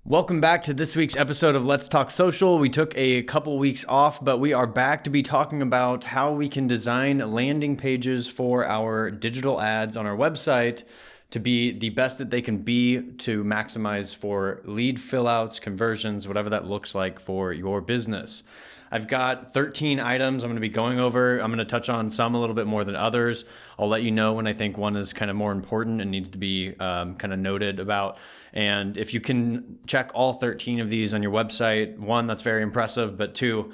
Welcome back to this week's episode of Let's Talk Social. We took a couple weeks off, but we are back to be talking about how we can design landing pages for our digital ads on our website to be the best that they can be to maximize for lead fill outs, conversions, whatever that looks like for your business. I've got 13 items I'm going to be going over. I'm going to touch on some a little bit more than others. I'll let you know when I think one is kind of more important and needs to be kind of noted about. And if you can check all 13 of these on your website, one, that's very impressive, but two,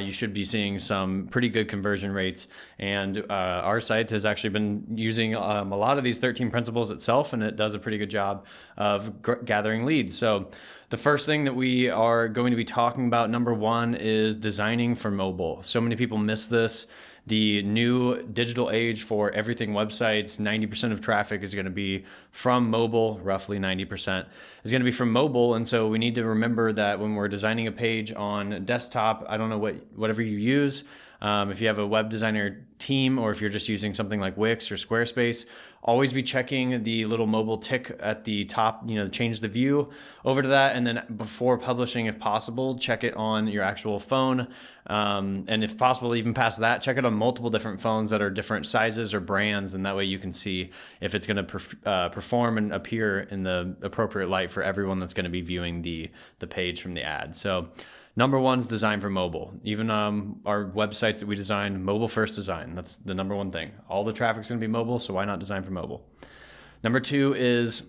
you should be seeing some pretty good conversion rates. And our site has actually been using a lot of these 13 principles itself, and it does a pretty good job of gathering leads. So the first thing that we are going to be talking about, number one, is designing for mobile. So many people miss this. The new digital age for everything websites, 90% of traffic is going to be from mobile, roughly 90% is going to be from mobile. And so we need to remember that when we're designing a page on desktop, I don't know whatever you use, if you have a web designer team or if you're just using something like Wix or Squarespace, always be checking the little mobile tick at the top, change the view over to that. And then before publishing, if possible, check it on your actual phone. And if possible, even past that, check it on multiple different phones that are different sizes or brands. And that way you can see if it's going to perform and appear in the appropriate light for everyone that's going to be viewing the page from the ad. So number one is design for mobile. Even our websites that we design, mobile first design. That's the number one thing. All the traffic's going to be mobile, so why not design for mobile? Number two is,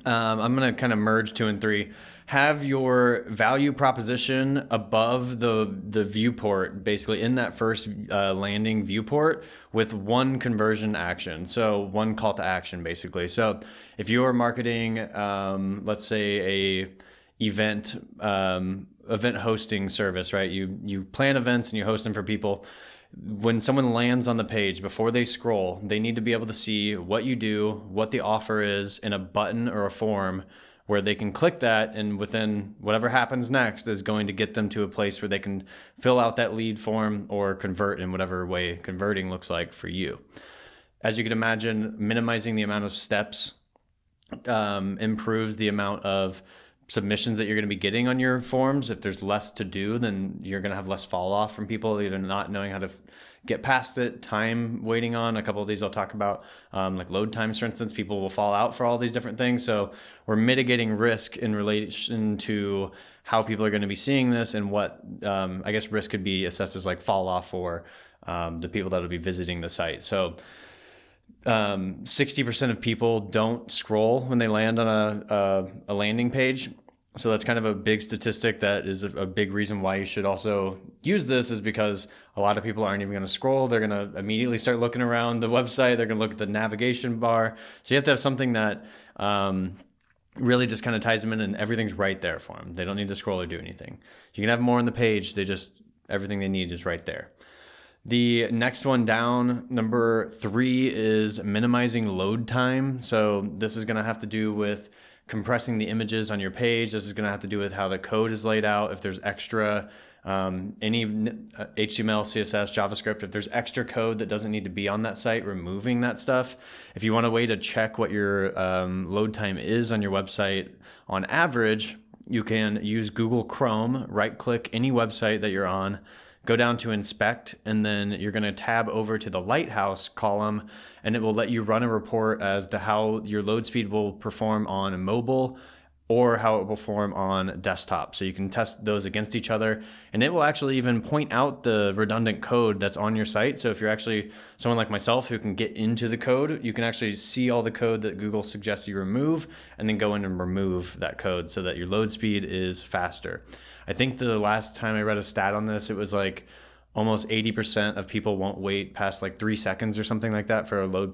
I'm going to kind of merge two and three. Have your value proposition above the viewport, basically in that first landing viewport with one conversion action. So one call to action, basically. So if you're marketing, let's say event hosting service, right? You plan events and you host them for people. When someone lands on the page, before they scroll, they need to be able to see what you do, what the offer is in a button or a form where they can click that, and within whatever happens next is going to get them to a place where they can fill out that lead form or convert in whatever way converting looks like for you. As you can imagine, minimizing the amount of steps improves the amount of submissions that you're going to be getting on your forms. If there's less to do, then you're going to have less fall off from people either not knowing how to get past it, time waiting on. A couple of these I'll talk about, like load times, for instance. People will fall out for all these different things. So we're mitigating risk in relation to how people are going to be seeing this and what, I guess, risk could be assessed as like fall off for the people that will be visiting the site. So 60% of people don't scroll when they land on a landing page. So that's kind of a big statistic. That is a big reason why you should also use this, is because a lot of people aren't even going to scroll. They're going to immediately start looking around the website. They're going to look at the navigation bar. So you have to have something that really just kind of ties them in and everything's right there for them. They don't need to scroll or do anything. You can have more on the page. Everything they need is right there. The next one down, number 3, is minimizing load time. So this is going to have to do with compressing the images on your page. This is going to have to do with how the code is laid out. If there's extra, any HTML, CSS, JavaScript, if there's extra code that doesn't need to be on that site, removing that stuff. If you want a way to check what your load time is on your website on average, you can use Google Chrome, right-click any website that you're on, go down to inspect, and then you're going to tab over to the Lighthouse column, and it will let you run a report as to how your load speed will perform on mobile or how it will perform on desktop. So you can test those against each other, and it will actually even point out the redundant code that's on your site. So if you're actually someone like myself who can get into the code, you can actually see all the code that Google suggests you remove and then go in and remove that code so that your load speed is faster. I think the last time I read a stat on this, it was like almost 80% of people won't wait past like 3 seconds or something like that for a load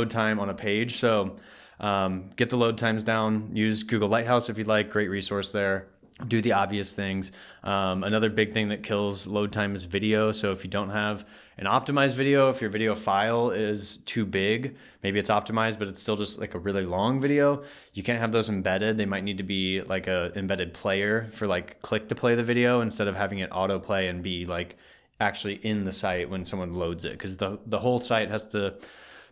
time on a page. So get the load times down. Use Google Lighthouse if you'd like. Great resource there. Do the obvious things. Another big thing that kills load time is video. So if you don't have an optimized video, if your video file is too big, maybe it's optimized, but it's still just like a really long video, you can't have those embedded. They might need to be like a embedded player for like click to play the video instead of having it autoplay and be like actually in the site when someone loads it. Because the whole site has to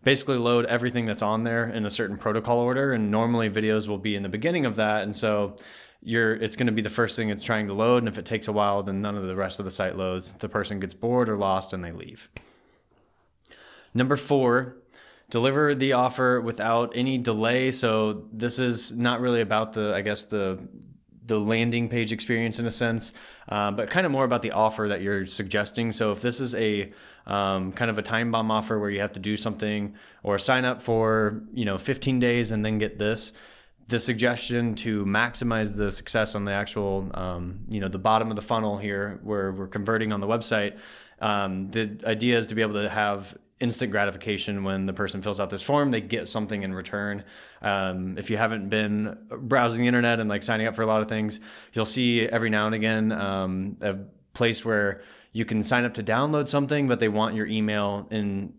basically load everything that's on there in a certain protocol order. And normally videos will be in the beginning of that. And so it's going to be the first thing it's trying to load. And if it takes a while, then none of the rest of the site loads. The person gets bored or lost and they leave. Number 4, deliver the offer without any delay. So this is not really about the landing page experience in a sense, but kind of more about the offer that you're suggesting. So if this is a kind of a time bomb offer where you have to do something or sign up for 15 days and then get this, the suggestion to maximize the success on the actual the bottom of the funnel here where we're converting on the website, the idea is to be able to have instant gratification. When the person fills out this form, they get something in return. If you haven't been browsing the internet and like signing up for a lot of things, you'll see every now and again a place where you can sign up to download something, but they want your email in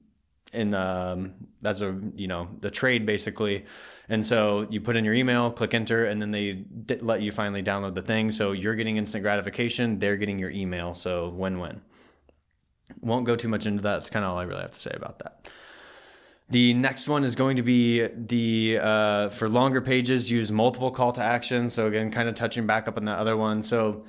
as the trade basically. And so you put in your email, click enter, and then they let you finally download the thing. So you're getting instant gratification, they're getting your email. So win-win. Won't go too much into that. That's kind of all I really have to say about that. The next one is going to be for longer pages, use multiple call to action. So again, kind of touching back up on that other one. So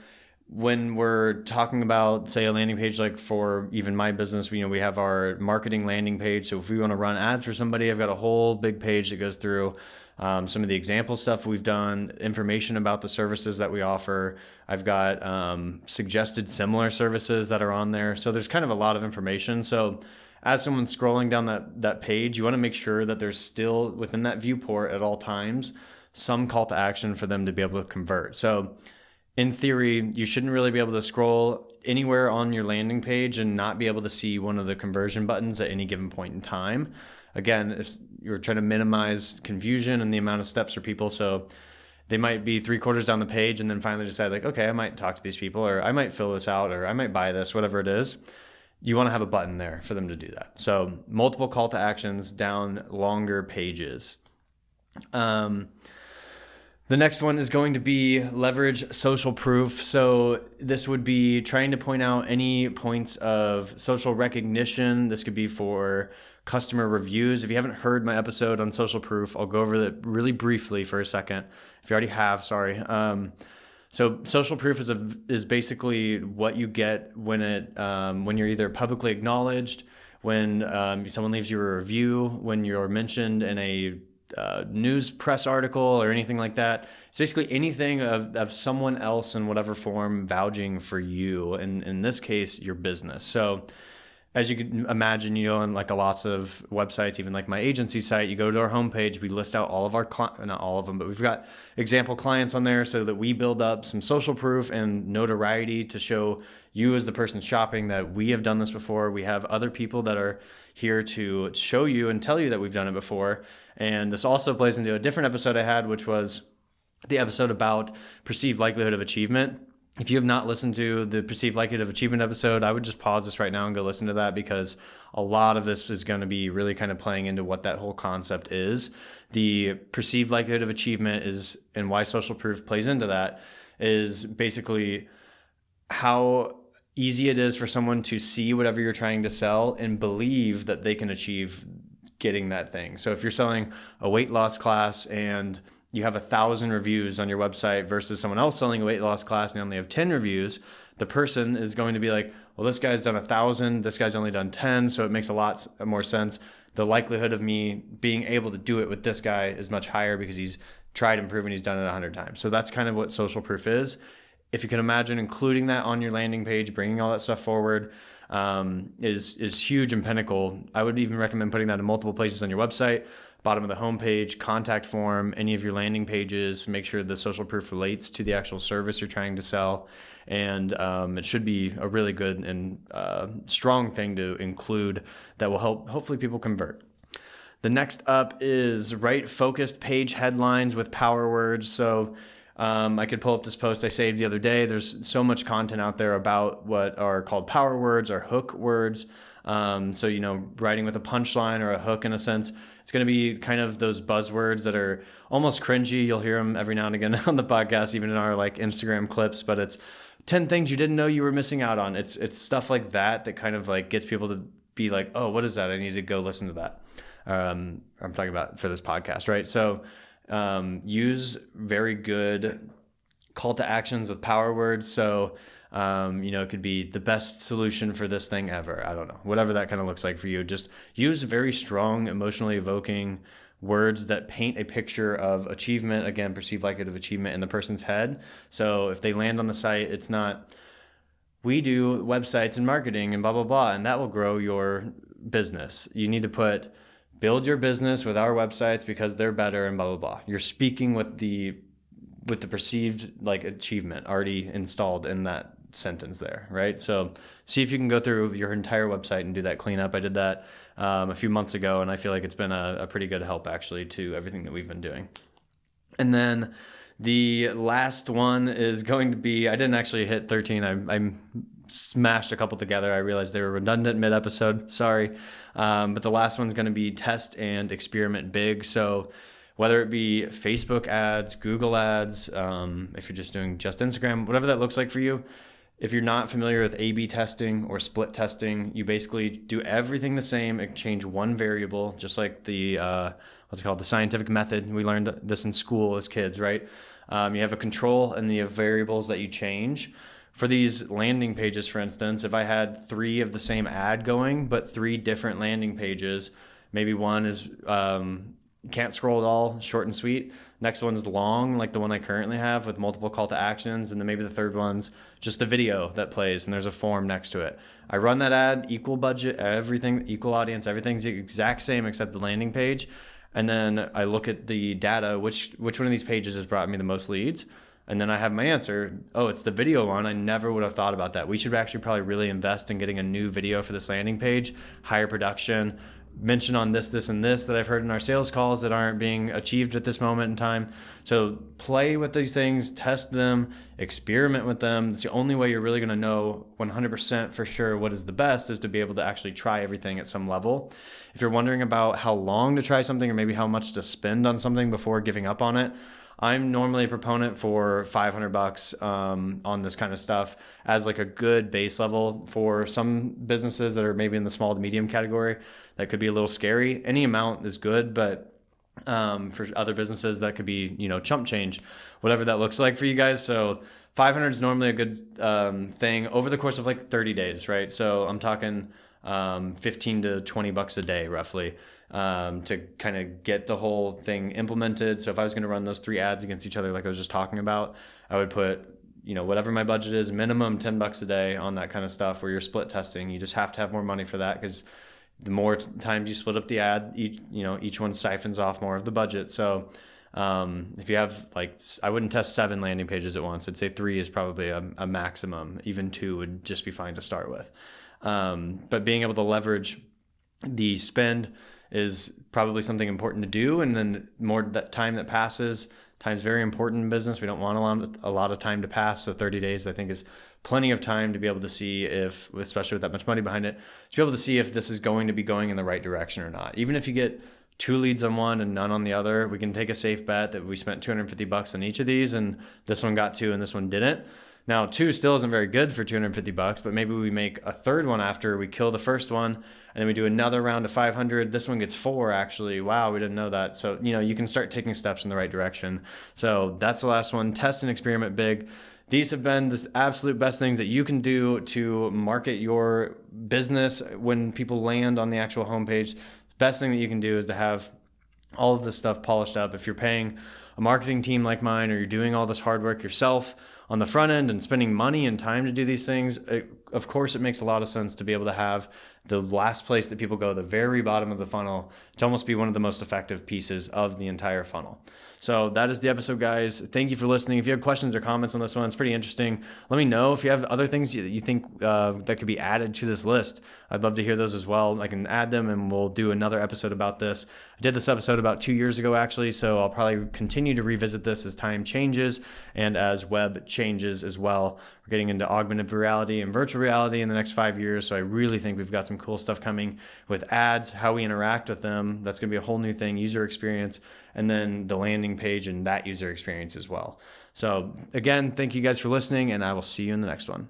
when we're talking about, say, a landing page, like for even my business, we have our marketing landing page. So if we want to run ads for somebody, I've got a whole big page that goes through some of the example stuff we've done, information about the services that we offer. I've got suggested similar services that are on there. So there's kind of a lot of information. So as someone's scrolling down that page, you want to make sure that there's still within that viewport at all times some call to action for them to be able to convert. So in theory, you shouldn't really be able to scroll anywhere on your landing page and not be able to see one of the conversion buttons at any given point in time. Again, if you're trying to minimize confusion and the amount of steps for people, so they might be 3/4 down the page and then finally decide like, okay, I might talk to these people, or I might fill this out, or I might buy this, whatever it is. You want to have a button there for them to do that. So multiple call to actions down longer pages. The next one is going to be leverage social proof. So this would be trying to point out any points of social recognition. This could be for customer reviews. If you haven't heard my episode on social proof, I'll go over that really briefly for a second. If you already have, sorry. So social proof is basically what you get when you're either publicly acknowledged, when someone leaves you a review, when you're mentioned in a news press article or anything like that. It's basically anything of someone else in whatever form vouching for you, and in this case, your business. So as you can imagine, on like lots of websites, even like my agency site, you go to our homepage, we list out all of our not all of them, but we've got example clients on there so that we build up some social proof and notoriety to show you as the person shopping that we have done this before. We have other people that are here to show you and tell you that we've done it before. And this also plays into a different episode I had, which was the episode about perceived likelihood of achievement. If you have not listened to the perceived likelihood of achievement episode, I would just pause this right now and go listen to that, because a lot of this is going to be really kind of playing into what that whole concept is. The perceived likelihood of achievement is, and why social proof plays into that, is basically how easy it is for someone to see whatever you're trying to sell and believe that they can achieve getting that thing. So if you're selling a weight loss class and you have 1,000 reviews on your website versus someone else selling a weight loss class and they only have 10 reviews, the person is going to be like, well, this guy's done 1,000, this guy's only done 10, so it makes a lot more sense. The likelihood of me being able to do it with this guy is much higher because he's tried and proven he's done it 100 times. So that's kind of what social proof is. If you can imagine including that on your landing page, bringing all that stuff forward, is huge and pinnacle. I would even recommend putting that in multiple places on your website, bottom of the homepage, contact form, any of your landing pages. Make sure the social proof relates to the actual service you're trying to sell. And it should be a really good and strong thing to include that will help hopefully people convert. The next up is write focused page headlines with power words. So I could pull up this post I saved the other day. There's so much content out there about what are called power words or hook words. So, writing with a punchline or a hook in a sense, it's going to be kind of those buzzwords that are almost cringy. You'll hear them every now and again on the podcast, even in our like Instagram clips, but it's 10 things you didn't know you were missing out on. It's stuff like that kind of like gets people to be like, oh, what is that? I need to go listen to that. I'm talking about for this podcast, right? So use very good call to actions with power words. So, it could be the best solution for this thing ever. I don't know, whatever that kind of looks like for you. Just use very strong, emotionally evoking words that paint a picture of achievement, again, perceived likelihood of achievement in the person's head. So if they land on the site, it's not, we do websites and marketing and blah, blah, blah, and that will grow your business. You need to put, build your business with our websites because they're better and blah, blah, blah. You're speaking with the perceived like achievement already installed in that sentence there, right? So see if you can go through your entire website and do that cleanup. I did that a few months ago, and I feel like it's been a pretty good help actually to everything that we've been doing. And then the last one is going to be, I didn't actually hit 13. I smashed a couple together. I realized they were redundant mid-episode. Sorry. But the last one's going to be test and experiment big. So whether it be Facebook ads, Google ads, if you're just doing just Instagram, whatever that looks like for you. If you're not familiar with A/B testing or split testing, you basically do everything the same and change one variable, just like the, what's it called? The scientific method. We learned this in school as kids, right? You have a control and the variables that you change. For these landing pages, for instance, if I had 3 of the same ad going, but 3 different landing pages, maybe one is can't scroll at all, short and sweet. Next one's long, like the one I currently have with multiple call to actions. And then maybe the third one's just a video that plays and there's a form next to it. I run that ad, equal budget, everything, equal audience, everything's the exact same except the landing page. And then I look at the data, which one of these pages has brought me the most leads? And then I have my answer. Oh, it's the video one. I never would have thought about that. We should actually probably really invest in getting a new video for this landing page, higher production, mention on this, and this that I've heard in our sales calls that aren't being achieved at this moment in time. So play with these things, test them, experiment with them. It's the only way you're really going to know 100% for sure what is the best, is to be able to actually try everything at some level. If you're wondering about how long to try something or maybe how much to spend on something before giving up on it, I'm normally a proponent for $500 on this kind of stuff as like a good base level. For some businesses that are maybe in the small to medium category, that could be a little scary. Any amount is good, but for other businesses that could be, chump change, whatever that looks like for you guys. So 500 is normally a good thing over the course of like 30 days, right? So I'm talking 15 to 20 bucks a day roughly. To kind of get the whole thing implemented. So if I was going to run those 3 ads against each other, like I was just talking about, I would put, whatever my budget is, minimum 10 bucks a day on that kind of stuff where you're split testing. You just have to have more money for that because the more times you split up the ad, each one siphons off more of the budget. So if you have I wouldn't test 7 landing pages at once. I'd say 3 is probably a maximum. Even 2 would just be fine to start with. But being able to leverage the spend is probably something important to do. And then more that time that passes, time's very important in business. We don't want a lot of time to pass. So 30 days, I think, is plenty of time to be able to see if, especially with that much money behind it, to be able to see if this is going to be going in the right direction or not. Even if you get 2 leads on one and none on the other, we can take a safe bet that we spent $250 on each of these and this one got 2 and this one didn't. Now, 2 still isn't very good for $250, but maybe we make a third one after we kill the first one, and then we do another round of 500. This one gets 4, actually. Wow, we didn't know that. So, you can start taking steps in the right direction. So that's the last one. Test and experiment big. These have been the absolute best things that you can do to market your business when people land on the actual homepage. The best thing that you can do is to have all of this stuff polished up. If you're paying a marketing team like mine, or you're doing all this hard work yourself on the front end and spending money and time to do these things, of course, it makes a lot of sense to be able to have the last place that people go, the very bottom of the funnel, to almost be one of the most effective pieces of the entire funnel. So that is the episode, guys. Thank you for listening. If you have questions or comments on this one, it's pretty interesting. Let me know if you have other things that you think that could be added to this list. I'd love to hear those as well. I can add them and we'll do another episode about this. I did this episode about 2 years ago, actually, so I'll probably continue to revisit this as time changes and as web changes as well. We're getting into augmented reality and virtual reality in the next 5 years, so I really think we've got some cool stuff coming with ads, how we interact with them. That's going to be a whole new thing, user experience, and then the landing page and that user experience as well. So again, thank you guys for listening, and I will see you in the next one.